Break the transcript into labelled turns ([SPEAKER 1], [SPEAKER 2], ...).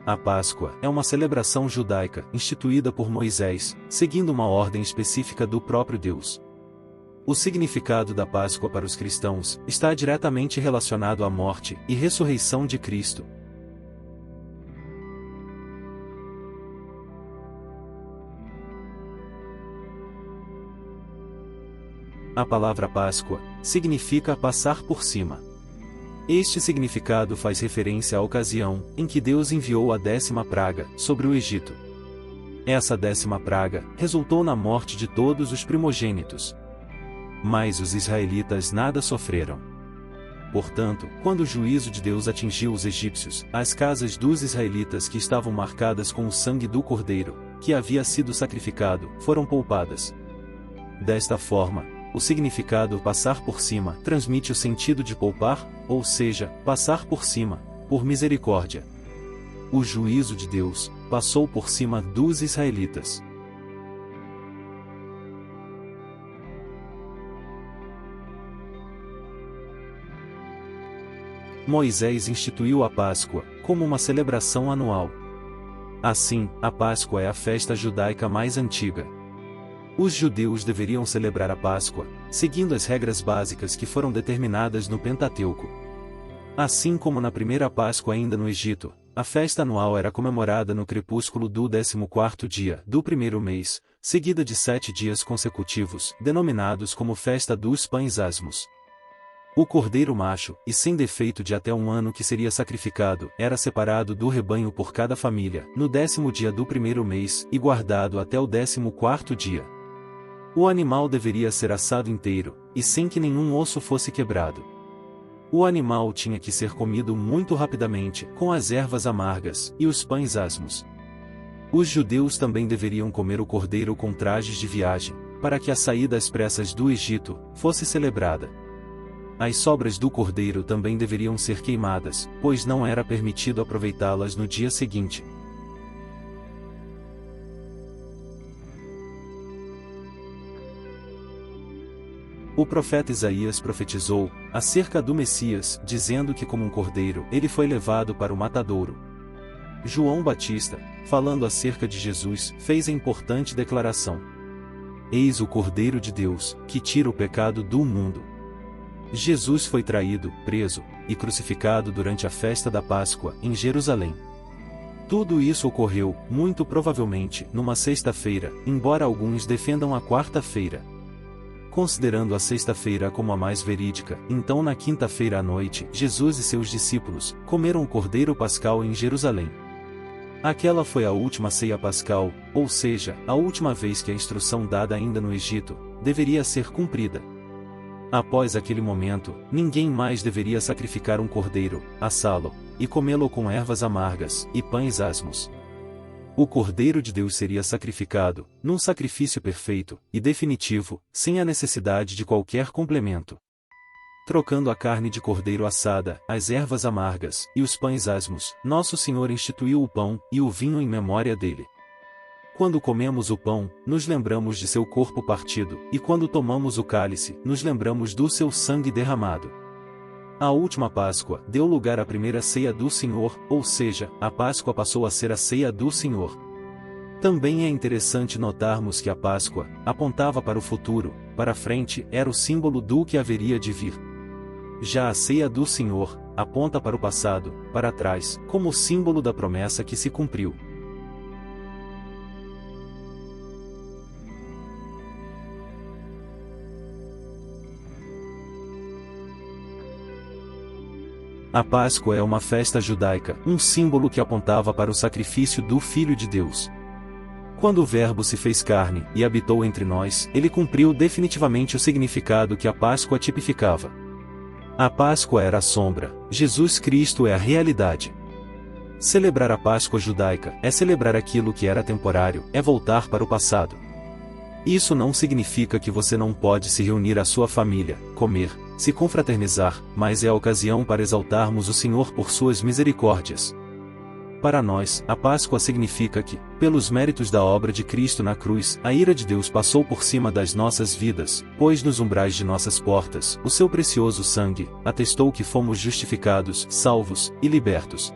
[SPEAKER 1] A Páscoa é uma celebração judaica instituída por Moisés, seguindo uma ordem específica do próprio Deus. O significado da Páscoa para os cristãos está diretamente relacionado à morte e ressurreição de Cristo. A palavra Páscoa significa passar por cima. Este significado faz referência à ocasião em que Deus enviou a 10ª praga sobre o Egito. Essa 10ª praga resultou na morte de todos os primogênitos. Mas os israelitas nada sofreram. Portanto, quando o juízo de Deus atingiu os egípcios, as casas dos israelitas que estavam marcadas com o sangue do cordeiro, que havia sido sacrificado, foram poupadas. Desta forma, o significado passar por cima transmite o sentido de poupar, ou seja, passar por cima, por misericórdia. O juízo de Deus passou por cima dos israelitas. Moisés instituiu a Páscoa como uma celebração anual. Assim, a Páscoa é a festa judaica mais antiga. Os judeus deveriam celebrar a Páscoa, seguindo as regras básicas que foram determinadas no Pentateuco. Assim como na primeira Páscoa ainda no Egito, a festa anual era comemorada no crepúsculo do 14º dia do primeiro mês, seguida de 7 dias consecutivos, denominados como Festa dos Pães Asmos. O cordeiro macho, e sem defeito de até 1 ano que seria sacrificado, era separado do rebanho por cada família, no 10º dia do primeiro mês, e guardado até o 14º dia. O animal deveria ser assado inteiro, e sem que nenhum osso fosse quebrado. O animal tinha que ser comido muito rapidamente, com as ervas amargas, e os pães asmos. Os judeus também deveriam comer o cordeiro com trajes de viagem, para que a saída às pressas do Egito fosse celebrada. As sobras do cordeiro também deveriam ser queimadas, pois não era permitido aproveitá-las no dia seguinte. O profeta Isaías profetizou acerca do Messias, dizendo que como um cordeiro ele foi levado para o matadouro. João Batista, falando acerca de Jesus, fez a importante declaração: Eis o Cordeiro de Deus, que tira o pecado do mundo. Jesus foi traído, preso e crucificado durante a festa da Páscoa em Jerusalém. Tudo isso ocorreu, muito provavelmente, numa sexta-feira, embora alguns defendam a quarta-feira. Considerando a sexta-feira como a mais verídica, então na quinta-feira à noite, Jesus e seus discípulos comeram o cordeiro pascal em Jerusalém. Aquela foi a última ceia pascal, ou seja, a última vez que a instrução dada ainda no Egito deveria ser cumprida. Após aquele momento, ninguém mais deveria sacrificar um cordeiro, assá-lo, e comê-lo com ervas amargas e pães asmos. O Cordeiro de Deus seria sacrificado, num sacrifício perfeito e definitivo, sem a necessidade de qualquer complemento. Trocando a carne de cordeiro assada, as ervas amargas e os pães asmos, Nosso Senhor instituiu o pão e o vinho em memória dele. Quando comemos o pão, nos lembramos de seu corpo partido, e quando tomamos o cálice, nos lembramos do seu sangue derramado. A última Páscoa deu lugar à primeira ceia do Senhor, ou seja, a Páscoa passou a ser a ceia do Senhor. Também é interessante notarmos que a Páscoa apontava para o futuro, para frente era o símbolo do que haveria de vir. Já a ceia do Senhor aponta para o passado, para trás, como símbolo da promessa que se cumpriu. A Páscoa é uma festa judaica, um símbolo que apontava para o sacrifício do Filho de Deus. Quando o Verbo se fez carne e habitou entre nós, ele cumpriu definitivamente o significado que a Páscoa tipificava. A Páscoa era a sombra, Jesus Cristo é a realidade. Celebrar a Páscoa judaica é celebrar aquilo que era temporário, é voltar para o passado. Isso não significa que você não pode se reunir à sua família, comer, se confraternizar, mas é a ocasião para exaltarmos o Senhor por suas misericórdias. Para nós, a Páscoa significa que, pelos méritos da obra de Cristo na cruz, a ira de Deus passou por cima das nossas vidas, pois nos umbrais de nossas portas, o seu precioso sangue atestou que fomos justificados, salvos e libertos.